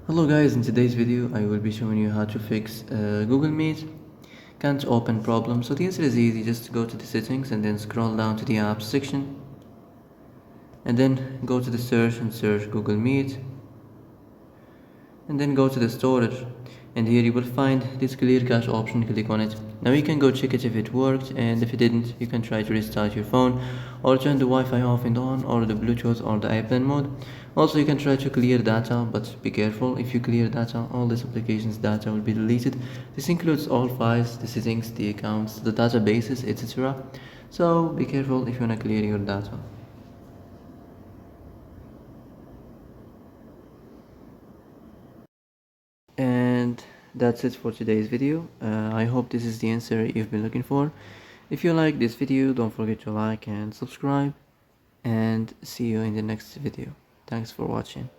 Hello guys, in today's video I will be showing you how to fix Google Meet can't open problem. So the answer is easy, just go to the settings and then scroll down to the apps section and then go to the search and search Google Meet and then go to the storage, and here you will find this clear cache option. Click on it. Now you can go check it if it worked, and if it didn't you can try to restart your phone or turn the Wi-Fi off and on, or the Bluetooth or the airplane mode. Also you can try to clear data, but be careful. If you clear data, all this application's data will be deleted. This includes all files, the settings, the accounts, the databases, etc. So be careful if you want to clear your data. And that's it for today's video. I hope this is the answer you've been looking for. If you like this video, don't forget to like and subscribe, and see you in the next video. Thanks for watching.